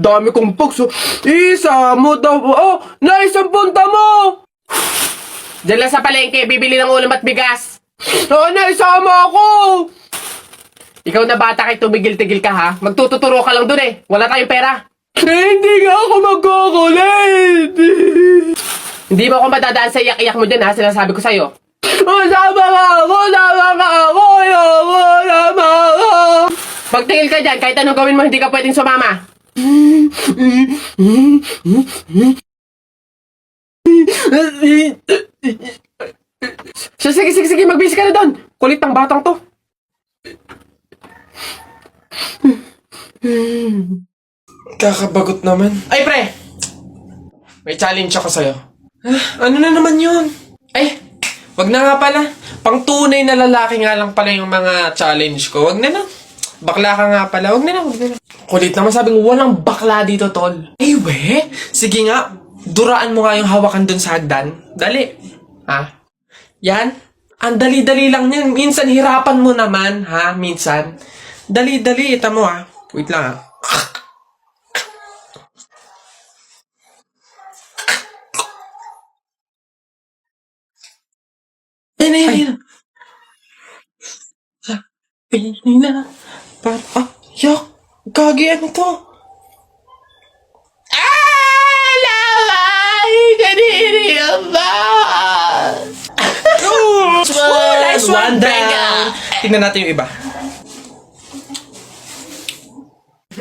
Dami kong pugs. Isa mo daw. Oh, naisang punta mo. Diyan lang sa palengke, bibili ng ulam at bigas. Oo, naisama ako. Ikaw na bata kay tumigil-tigil ka ha. Magtututuro ka lang dun eh. Wala tayong pera. Hindi nga ako magkukulit. Hindi mo ako madadaan sa iyak-iyak mo dyan ha. Sinasabi ko sa'yo. Sama ka ako! Sama ka ako! Ayoko! Sama ako! Pagtingil ka dyan, kahit anong gawin mo, hindi ka pwedeng sumama. Sige, magbisi ka na doon. Kulit ng batang to. Kakabagot naman. Ay, pre! May challenge ako sa'yo. Ano na naman yun? Ay, wag na nga pala. Pang tunay na lalaki nga lang pala yung mga challenge ko. Wag na na. Bakla ka nga pala. Wag na na. kulit naman sabing walang bakla dito, tol. Ay, we? Sige nga. Duraan mo nga yung hawakan dun sa hagdan. Dali. Ha? Yan. Ang dali-dali lang yan. Minsan hirapan mo naman, ha? Minsan. Dali-dali. Ita mo, ha? Wait lang, ha? Ayun. Sabi na. Yak. Gagi, ano to? One down. Tingnan natin yung iba.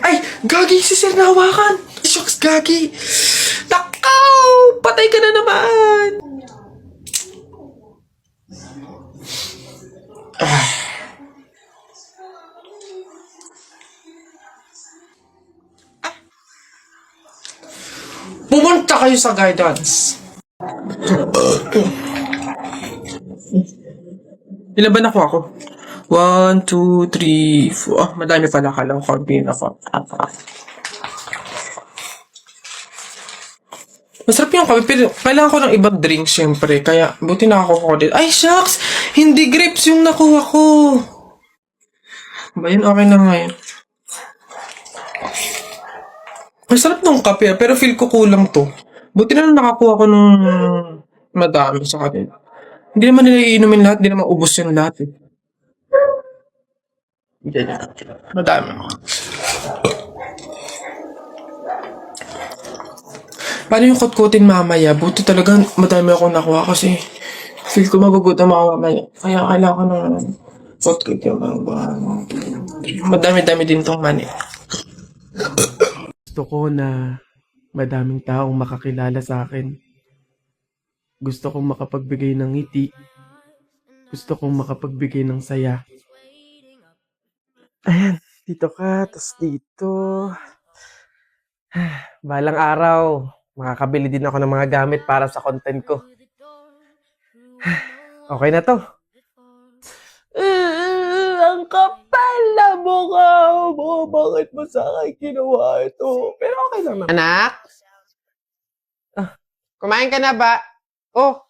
Ay! Gagi! Si Sir nahawakan! Shucks, Gagi! Takaw! Patay ka na naman! Pumunta kayo sa guidance. Nilaban ako. 1, 2, 3, 4. Ah, madami pala. Kala ko konti na ako. Masarap yung kape, pero kailangan ko ng ibang drink, syempre. Kaya, buti nakakuha ko dito. Ay, shucks! Hindi grapes yung nakuha ko. Ba yun? Okay na nga yun. Masarap nung kape, pero feel ko kulang to. Buti na lang nakakuha ko nung madami sa kanila. Hindi naman nila iinumin lahat, hindi naman ubos yung lahat eh. Madami. Paano yung kutkutin mamaya? Buti talaga madami akong nakuha kasi feel ko magugutom ako mamaya. Kaya kailangan ko ng kutkut yung mga madami-dami din tong mani. Gusto ko na madaming taong makakilala sa akin. Gusto kong makapagbigay ng ngiti. Gusto kong makapagbigay ng saya. Ayan, dito ka, tas dito. Balang araw, makakabili din ako ng mga gamit para sa content ko. Okay na to. Ang kapal na mukha mo. Bakit mo sa akin ginawa ito? Pero okay lang naman. Anak? Kumain ka na ba? Oh,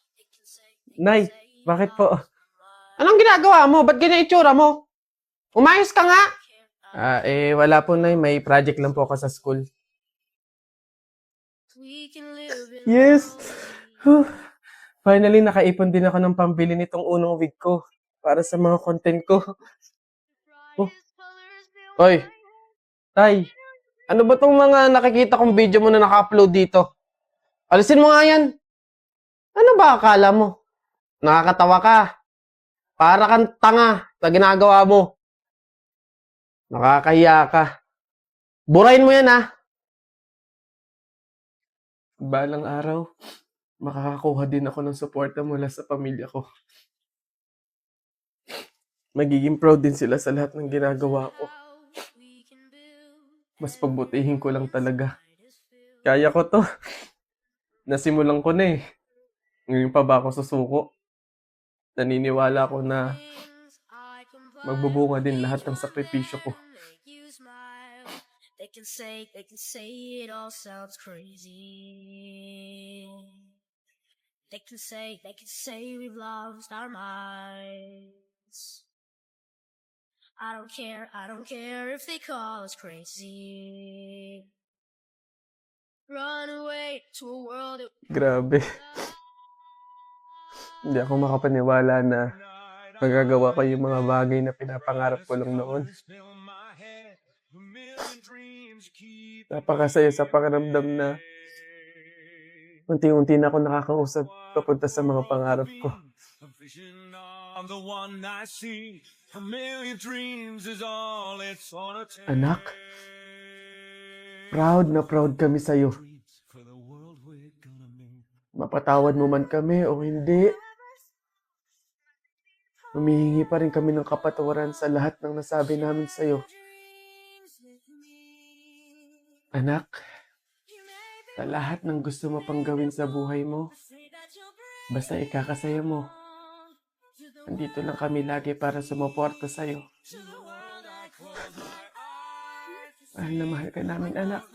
Nay, bakit po? Anong ginagawa mo? Ba't ganyan itsura mo? Umayos ka nga? Wala po, Nay. May project lang po ako sa school. Yes! Huh. Finally, nakaipon din ako ng pambili nitong unang wig ko para sa mga content ko. Oh. Oy, Tay, ano ba tong mga nakikita kong video mo na naka-upload dito? Alisin mo nga yan. Ano ba akala mo? Nakakatawa ka. Para kang tanga sa ginagawa mo. Nakakahiya ka. Burahin mo yan ha. Balang araw, makakakuha din ako ng suporta mula sa pamilya ko. Magiging proud din sila sa lahat ng ginagawa ko. Mas pagbutihin ko lang talaga. Kaya ko to. Nasimulan ko na eh. Ngayon pa ba ako susuko? Naniniwala ko na magbubunga din lahat ng sakripisyo ko. They can say it all sounds crazy. They can say we've lost our minds. I don't care if they call us crazy. world. Grabe. Hindi ako makapaniwala na magagawa ko yung mga bagay na pinapangarap ko lang noon. Napakasaya sa pakiramdam na unti-unti na ako nakakausap papunta sa mga pangarap ko. Anak, proud na proud kami sa'yo. Mapatawad mo man kami o hindi, humihingi pa rin kami ng kapatawaran sa lahat ng nasabi namin sa'yo. Anak, sa lahat ng gusto mo pang gawin sa buhay mo, basta ikakasaya mo. Andito lang kami lagi para sumuporta sa'yo. Mahal na mahal ka namin, anak.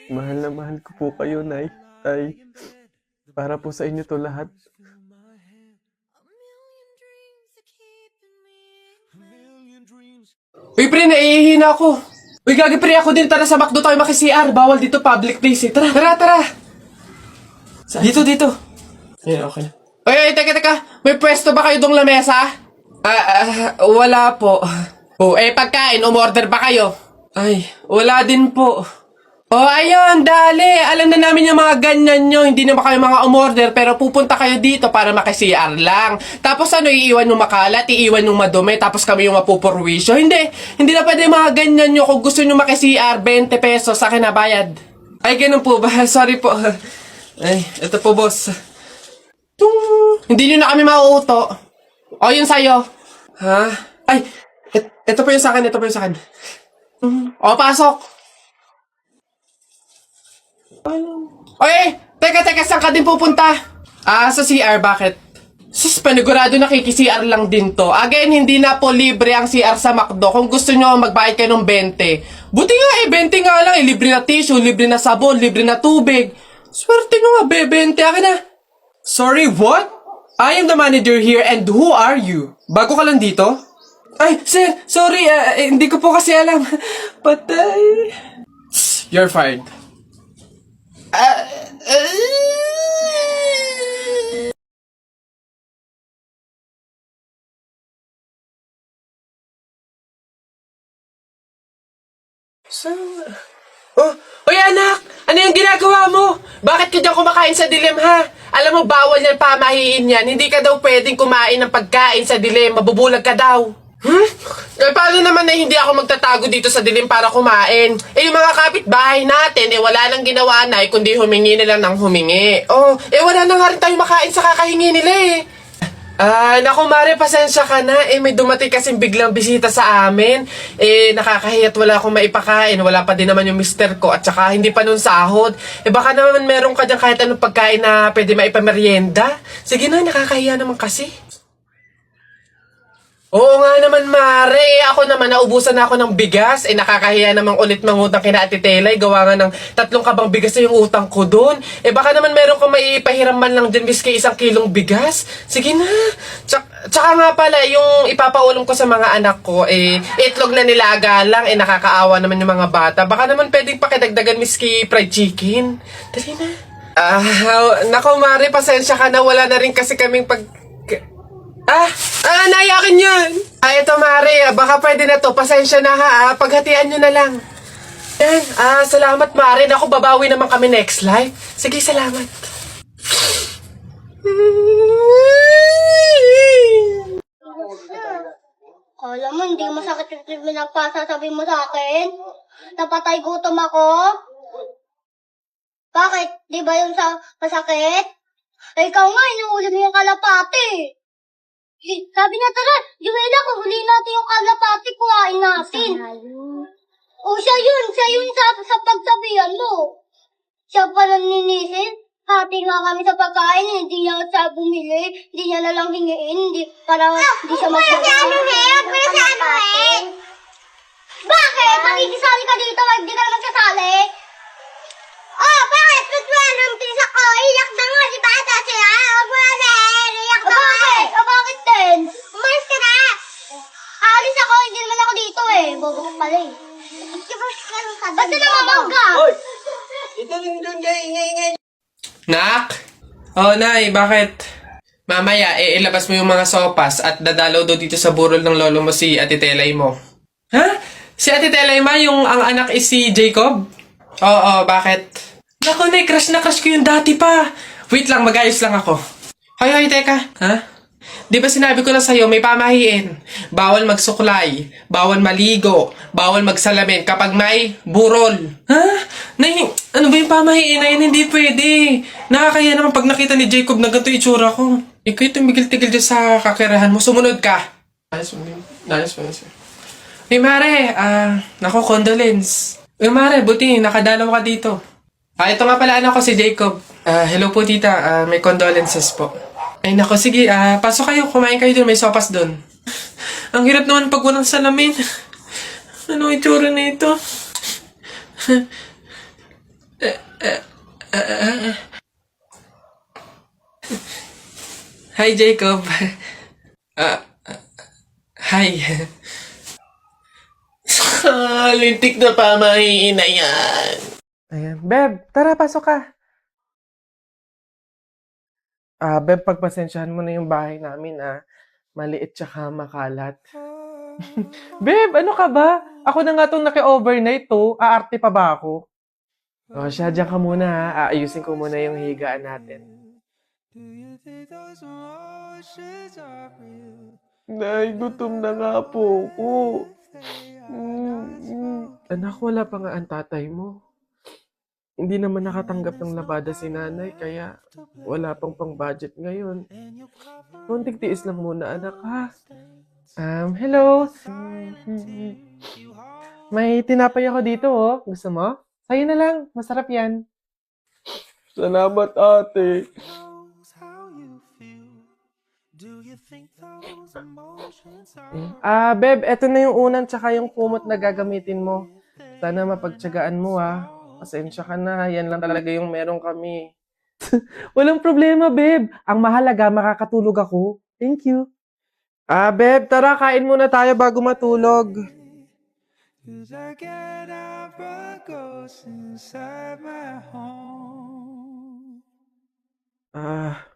Mahal na mahal ko po kayo, Nay. Tay. Para po sa inyo to lahat. Uy, pre, naiihina ako. Uy, gagi, pre, ako din. Tara sa McDo tayo maki-CR. Bawal dito, public place eh. Tara, tara, tara. Dito, dito. Ayan, okay na. Uy, teka. May pwesto ba kayo dong lamesa? Wala po. Oh, pagkain, umorder ba kayo? Ay, wala din po. Oh, ayun, dali. Alam na namin yung mga ganyan nyo. Hindi naman kayo mga umorder, pero pupunta kayo dito para maki-CR lang. Tapos ano, iiwan yung makalat, iiwan yung madumi, tapos kami yung mapupurwisyo. Hindi na pwede mga ganyan nyo. Kung gusto nyo maki-CR, 20 pesos, sa akin na bayad. Ay, ganun po ba? Sorry po. Ay, ito po, boss. Hindi nyo na kami mauuto. O, yun sa'yo. Ha? Ay, ito po yung sa akin, O, pasok. Oy, teka, saan ka din pupunta? Sa CR, bakit? Sus, panigurado nakiki-CR lang din to. Again, hindi na po libre ang CR sa McDo. Kung gusto nyo, magbayad kayo ng 20. Buti nga 20 nga lang. Libre na tissue, libre na sabon, libre na tubig. Swerte nyo nga, 20. Akin na. Sorry, what? I am the manager here and who are you? Bago ka lang dito? Ay, sir, sorry, hindi ko po kasi alam. Patay. You're fired. Oy anak! Ano yung ginagawa mo? Bakit ka dyan kumakain sa dilim ha? Alam mo, bawal yan, pamahiin yan. Hindi ka daw pwedeng kumain ng pagkain sa dilim. Mabubulag ka daw. Paano naman na hindi ako magtatago dito sa dilim para kumain? Yung mga kapitbahay natin, wala nang ginawa na, kundi humingi nila ng humingi. Wala na nga rin tayo makain sa kakahingi nila eh. Naku Mare, pasensya ka na. May dumating kasing biglang bisita sa amin. Nakakahiya't wala akong maipakain. Wala pa din naman yung mister ko. At saka hindi pa nun sahod. Baka naman meron ka dyan kahit anong pagkain na pwede maipamerienda. Sige na, nakakahiya naman kasi. Oo nga naman, Mare. Ako naman, naubusan na ako ng bigas. Nakakahiya naman ulit mangutang kina Ate Telay. Gawa nga ng 3 kabang bigas na yung utang ko doon. Baka naman meron kang maipahiram man lang dyan, miski 1 kilong bigas. Sige na. Tsaka nga pala, yung ipapaulam ko sa mga anak ko, itlog na nilaga lang. Nakakaawa naman yung mga bata. Baka naman pwedeng pakidagdagan miski fried chicken. Dali na. Nako, Mare, pasensya ka na. Wala na rin kasi kaming naiyakin yan! Ito Mare, baka pwede na to. Pasensya na ha, paghatian nyo na lang. Yan, salamat Mare. Naku, babawi naman kami next life. Sige, salamat. Kala mo, hindi masakit yung pinagpasasabi mo sa akin? Napatay gutom ako? Bakit? Di ba yung masakit? Ikaw nga, inuulit mo yung kalapati. Sabi niya, tara, Juwela, kung huli natin yung kalapati, kuhain natin. Siya yun sa pagsabihan mo. Siya pala ninisin. Hati nga kami sa pagkain, hindi niya sa bumili, hindi niya nalang hingiin, hindi siya magsasabi. Bakit? Makikisali ka dito, hindi ka naman kasali. Bakit? Tutwala ng pisa ko, iyak na nga, di ba? Kasi, iyak na nga. Bakit din? Umalis ka na. Aalis ako, hindi naman ako dito bobo ka pala Ba't na mamangga? Ito rin doon ingay. Nak? Oh, Nay, bakit? Mamaya, ilabas mo yung mga sopas at dadalaw daw dito sa burol ng lolo mo si Ate Telay mo. Ha? Si Ate Telay ma, yung ang anak is si Jacob? Oo, bakit? Naku, Nay, crush na crush ko yung dati pa. Wait lang, mag-ayos lang ako. Hoy, teka. Ha? Di ba sinabi ko na sa'yo, may pamahiin. Bawal magsuklay, bawal maligo, bawal magsalamin kapag may burol. Ha? Nay, ano ba yung pamahiin na yun? Hindi pwede. Nakakaya naman pag nakita ni Jacob na ganito itsura ko. Ikaw tumigil-tigil dyan sa kakirahan mo. Sumunod ka. Nice. Uy, Mare, naku, condolence. Uy, Mare, buti, nakadalaw ka dito. Ito nga pala anak ko si Jacob. Hello po, tita. May condolences po. Ay, naku, sige. Pasok kayo. Kumain kayo dun. May sopas dun. Ang hirap naman pag walang salamin. Ano itsura na ito? Hi, Jacob. Hi. Lintik na pamahiin na yan. Ayan. Beb, tara, pasok ka. Beb, pagpasensyahan mo na yung bahay namin, maliit tsaka makalat. Beb, ano ka ba? Ako na nga itong naki-overnight to. Aarte pa ba ako? O siya, dyan ka muna ha. Aayusin ko muna yung higaan natin. Nay, gutom na nga po ako. Anak, wala pa nga ang tatay mo. Hindi naman nakatanggap ng labada si nanay, kaya wala pang pang-budget ngayon. Konting tiis lang muna, anak, ha? Hello? May tinapay ako dito, oh. Gusto mo? Sa'yo na lang. Masarap yan. Salamat, ate. Beb, eto na yung unan tsaka yung kumot na gagamitin mo. Sana mapagtyagaan mo, Pasensya ka na, yan lang talaga yung meron kami. Walang problema, Beb. Ang mahalaga, makakatulog ako. Thank you. Beb, tara, kain muna tayo bago matulog.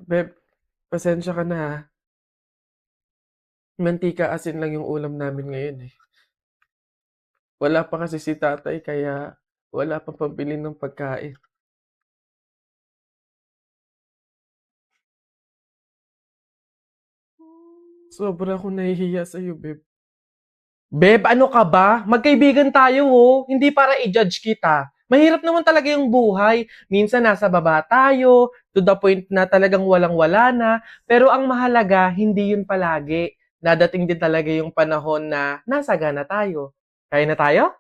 Beb, pasensya ka na, ha. Mantika asin lang yung ulam namin ngayon, eh. Wala pa kasi si tatay, kaya wala pang pambili ng pagkain. Sobra akong nahihiya sa'yo, Beb. Beb, ano ka ba? Magkaibigan tayo, oh. Hindi para i-judge kita. Mahirap naman talaga yung buhay. Minsan nasa baba tayo, to the point na talagang walang-wala na. Pero ang mahalaga, hindi yun palagi. Dadating din talaga yung panahon na nasagana tayo. Kaya na tayo?